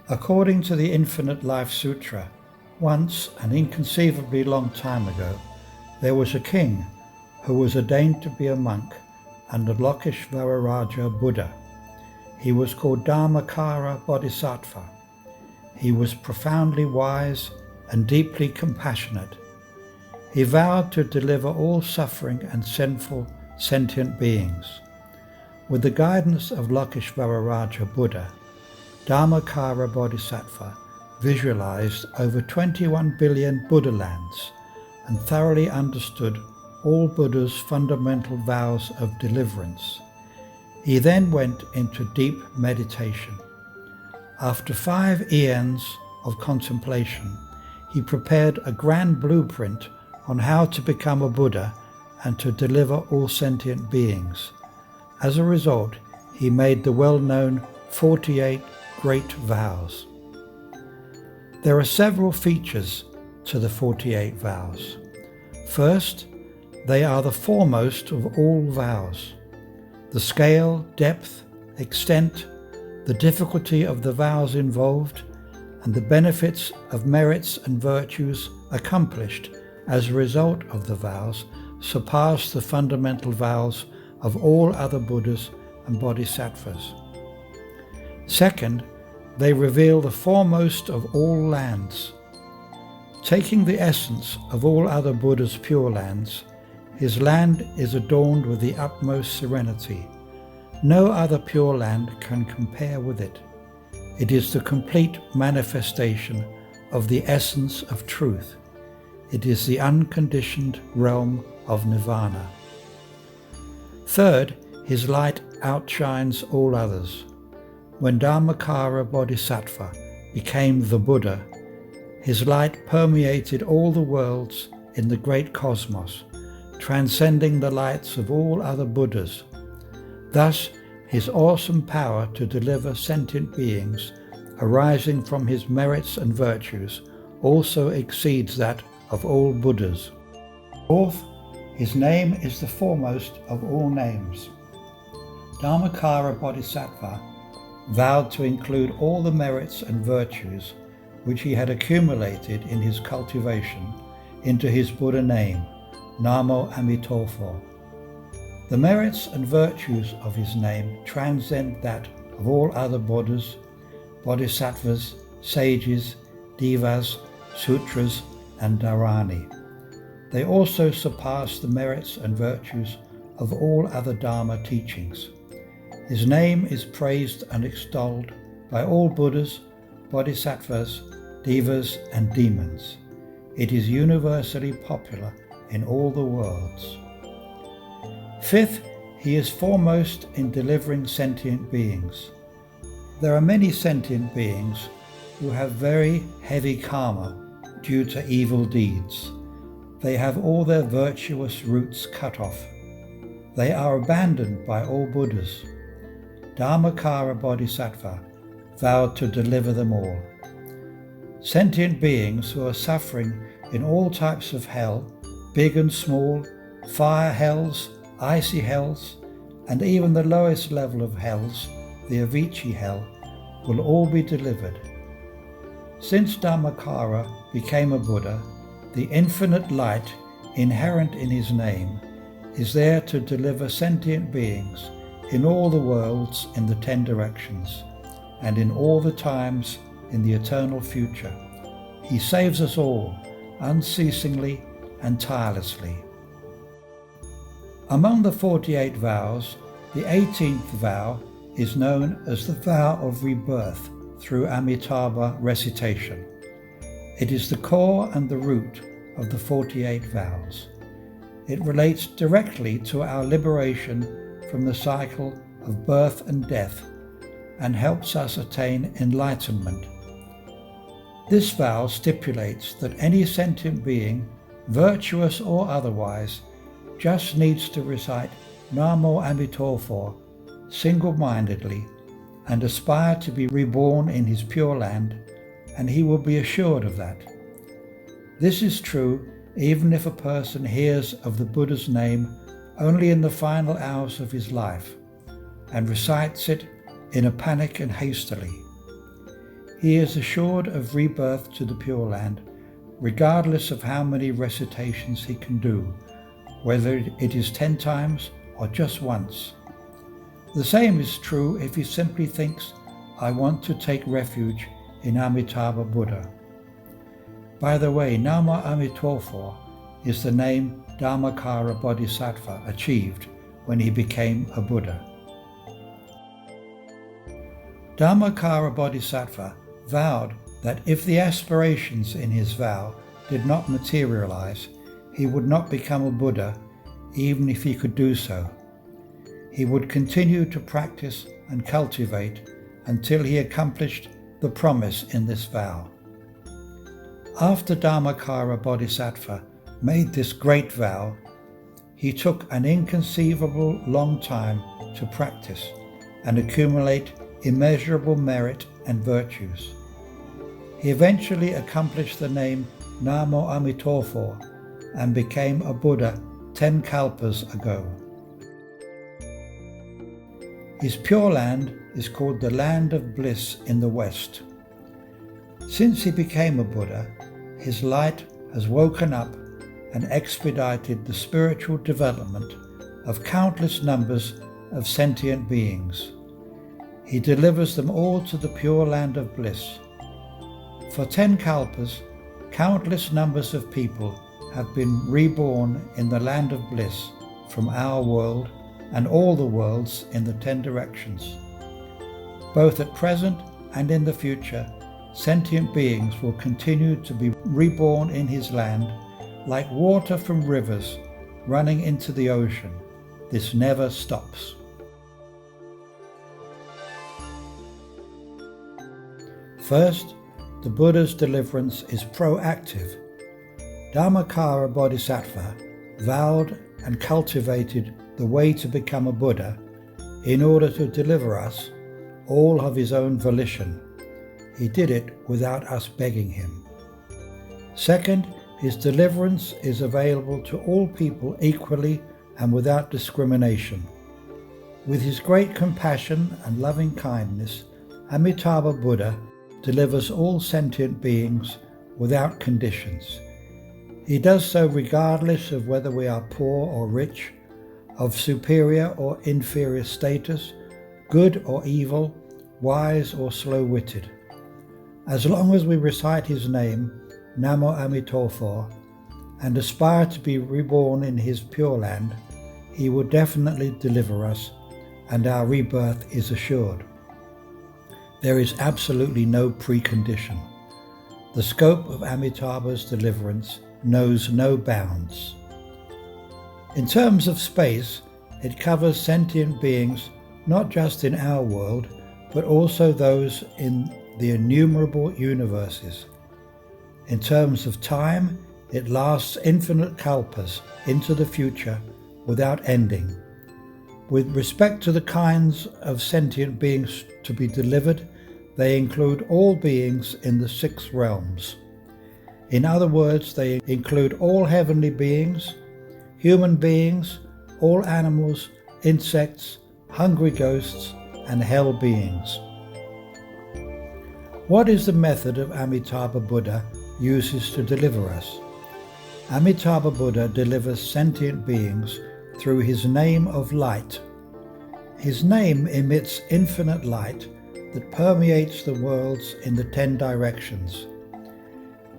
According to the Infinite Life Sutra, once, an inconceivably long time ago, there was a king who was ordained to be a monk under Lokeshvara Buddha. He was called Dharmakara Bodhisattva. He was profoundly wise and deeply compassionate. He vowed to deliver all suffering and sinful sentient beings. With the guidance of Lokeshvara Buddha, Dharmakara Bodhisattva visualized over 21 billion Buddha lands and thoroughly understood all Buddha's fundamental vows of deliverance. He then went into deep meditation. After 5 eons of contemplation, he prepared a grand blueprint on how to become a Buddha and to deliver all sentient beings. As a result, he made the well-known 48 Great Vows. There are several features to the 48 vows. First, they are the foremost of all vows. The scale, depth, extent, the difficulty of the vows involved, and the benefits of merits and virtues accomplished as a result of the vows surpass the fundamental vows of all other Buddhas and Bodhisattvas. Second, they reveal the foremost of all lands. Taking the essence of all other Buddhas' pure lands, his land is adorned with the utmost serenity. No other pure land can compare with it. It is the complete manifestation of the essence of truth. It is the unconditioned realm of Nirvana. Third, his light outshines all others. When Dharmakara Bodhisattva became the Buddha, his light permeated all the worlds in the great cosmos, transcending the lights of all other Buddhas. Thus, his awesome power to deliver sentient beings, arising from his merits and virtues, also exceeds that of all Buddhas. Fourth, his name is the foremost of all names. Dharmakara Bodhisattva vowed to include all the merits and virtues which he had accumulated in his cultivation into his Buddha name, Namo Amitabha. The merits and virtues of his name transcend that of all other Buddhas, Bodhisattvas, sages, devas, sutras, and dharani. They also surpass the merits and virtues of all other Dharma teachings. His name is praised and extolled by all Buddhas, Bodhisattvas, devas, and demons. It is universally popular in all the worlds. Fifth, he is foremost in delivering sentient beings. There are many sentient beings who have very heavy karma due to evil deeds. They have all their virtuous roots cut off. They are abandoned by all Buddhas. Dharmakara Bodhisattva vowed to deliver them all. Sentient beings who are suffering in all types of hell, big and small, fire hells, icy hells, and even the lowest level of hells, the Avicii hell, will all be delivered. Since Dharmakara became a Buddha, the infinite light inherent in his name is there to deliver sentient beings in all the worlds in the 10 directions, and in all the times in the eternal future. He saves us all, unceasingly and tirelessly. Among the 48 vows, the 18th vow is known as the vow of rebirth through Amitabha recitation. It is the core and the root of the 48 vows. It relates directly to our liberation from the cycle of birth and death and helps us attain enlightenment. This vow stipulates that any sentient being, virtuous or otherwise, just needs to recite Namo Amitabha single-mindedly and aspire to be reborn in his pure land, and he will be assured of that. This is true even if a person hears of the Buddha's name only in the final hours of his life and recites it in a panic and hastily. he is assured of rebirth to the Pure Land, regardless of how many recitations he can do, whether it is 10 times or just once. The same is true if he simply thinks, I want to take refuge in Amitabha Buddha. By the way, Namo Amitofo is the name Dharmakara Bodhisattva achieved when he became a Buddha. Dharmakara Bodhisattva vowed that if the aspirations in his vow did not materialize, he would not become a Buddha, even if he could do so. He would continue to practice and cultivate until he accomplished the promise in this vow. After Dharmakara Bodhisattva made this great vow, he took an inconceivable long time to practice and accumulate immeasurable merit and virtues. He eventually accomplished the name Namo Amitofo and became a Buddha 10 kalpas ago. His Pure Land is called the Land of Bliss in the West. Since he became a Buddha, his light has woken up and expedited the spiritual development of countless numbers of sentient beings. He delivers them all to the Pure Land of Bliss. For 10 kalpas, countless numbers of people have been reborn in the Land of Bliss from our world and all the worlds in the 10 directions. Both at present and in the future, sentient beings will continue to be reborn in his land like water from rivers running into the ocean. This never stops. First, the Buddha's deliverance is proactive. Dharmakara Bodhisattva vowed and cultivated the way to become a Buddha in order to deliver us, all of his own volition. He did it without us begging him. Second, his deliverance is available to all people equally and without discrimination. With his great compassion and loving kindness, Amitabha Buddha delivers all sentient beings without conditions. He does so regardless of whether we are poor or rich, of superior or inferior status, good or evil, wise or slow-witted. As long as we recite his name, Namo Amitofo, and aspire to be reborn in his Pure Land, he will definitely deliver us, and our rebirth is assured. There is absolutely no precondition. The scope of Amitabha's deliverance knows no bounds. In terms of space, it covers sentient beings not just in our world, but also those in the innumerable universes. In terms of time, it lasts infinite kalpas into the future without ending. With respect to the kinds of sentient beings to be delivered, they include all beings in the 6 realms. In other words, they include all heavenly beings, human beings, all animals, insects, hungry ghosts, and hell beings. What is the method of Amitabha Buddha uses to deliver us? Amitabha Buddha delivers sentient beings through his name of light. His name emits infinite light that permeates the worlds in the 10 directions.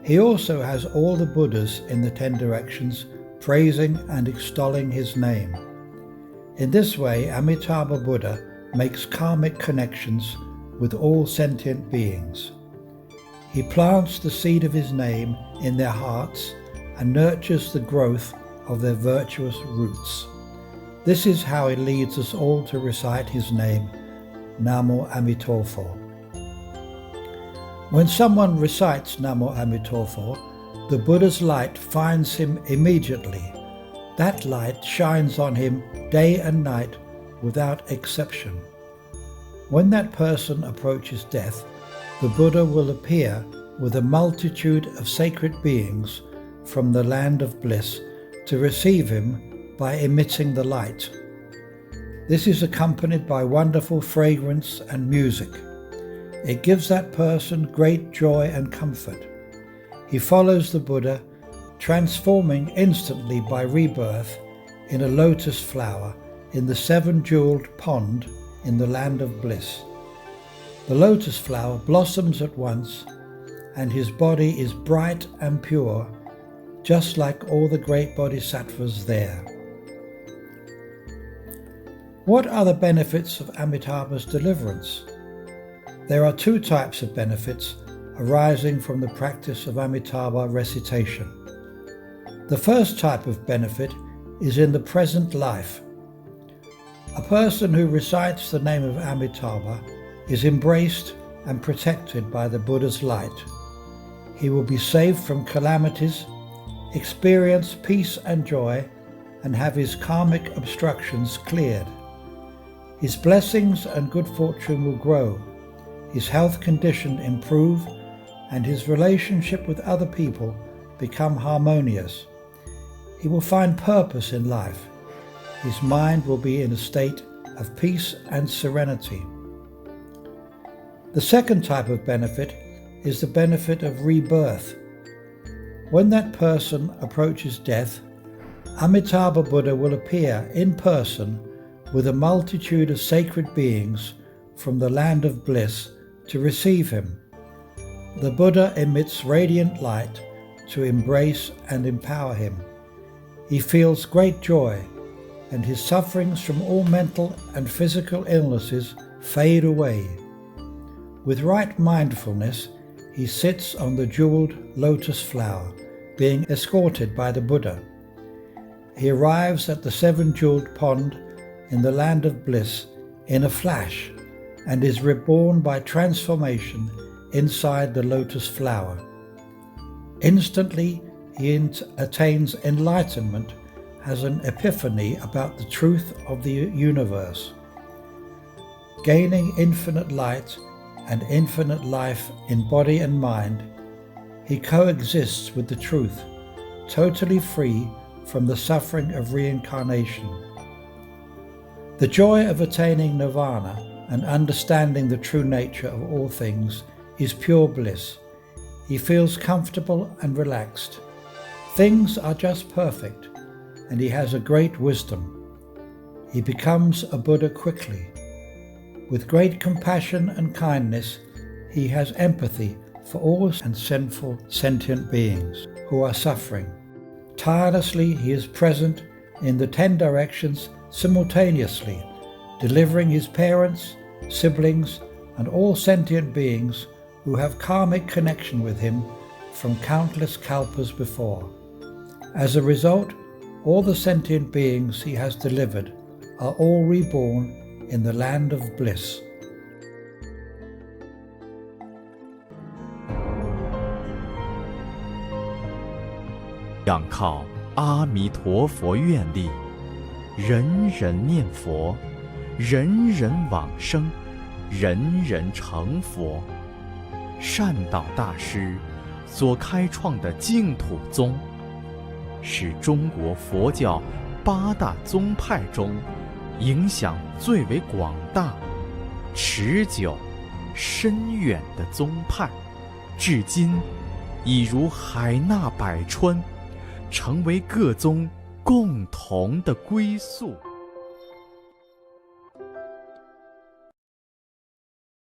He also has all the Buddhas in the 10 directions praising and extolling his name. In this way, Amitabha Buddha makes karmic connections with all sentient beings. He plants the seed of his name in their hearts and nurtures the growth of their virtuous roots. This is how he leads us all to recite his name, Namo Amitofo. When someone recites Namo Amitofo, the Buddha's light finds him immediately. That light shines on him day and night without exception. When that person approaches death, the Buddha will appear with a multitude of sacred beings from the Land of Bliss to receive him by emitting the light. This is accompanied by wonderful fragrance and music. It gives that person great joy and comfort. He follows the Buddha, transforming instantly by rebirth in a lotus flower in the 7-jeweled pond in the Land of Bliss. The lotus flower blossoms at once, and his body is bright and pure, just like all the great bodhisattvas there. What are the benefits of Amitabha's deliverance? There are 2 types of benefits arising from the practice of Amitabha recitation. The first type of benefit is in the present life. A person who recites the name of Amitabha is embraced and protected by the Buddha's light. He will be saved from calamities, experience peace and joy, and have his karmic obstructions cleared. His blessings and good fortune will grow, his health condition improve, and his relationship with other people become harmonious. He will find purpose in life. His mind will be in a state of peace and serenity. The second type of benefit is the benefit of rebirth. When that person approaches death, Amitabha Buddha will appear in person with a multitude of sacred beings from the Land of Bliss to receive him. The Buddha emits radiant light to embrace and empower him. He feels great joy, and his sufferings from all mental and physical illnesses fade away. With right mindfulness, he sits on the jeweled lotus flower, being escorted by the Buddha. He arrives at the 7-jeweled pond in the Land of Bliss in a flash and is reborn by transformation inside the lotus flower. Instantly, he attains enlightenment, has an epiphany about the truth of the universe. Gaining infinite light and infinite life in body and mind, he coexists with the truth, totally free from the suffering of reincarnation. The joy of attaining Nirvana and understanding the true nature of all things is pure bliss. He feels comfortable and relaxed. Things are just perfect, and he has a great wisdom. He becomes a Buddha quickly. With great compassion and kindness, he has empathy for all and sinful sentient beings who are suffering. Tirelessly, he is present in the 10 directions simultaneously, delivering his parents, siblings, and all sentient beings who have karmic connection with him from countless kalpas before. As a result, all the sentient beings he has delivered are all reborn in the Land of Bliss. 仰靠阿弥陀佛愿力，人人念佛，人人往生，人人成佛。善导大师所开创的净土宗，是中国佛教8大宗派中影响最为广大、持久、深远的宗派，至今已如海纳百川，成为各宗共同的归宿。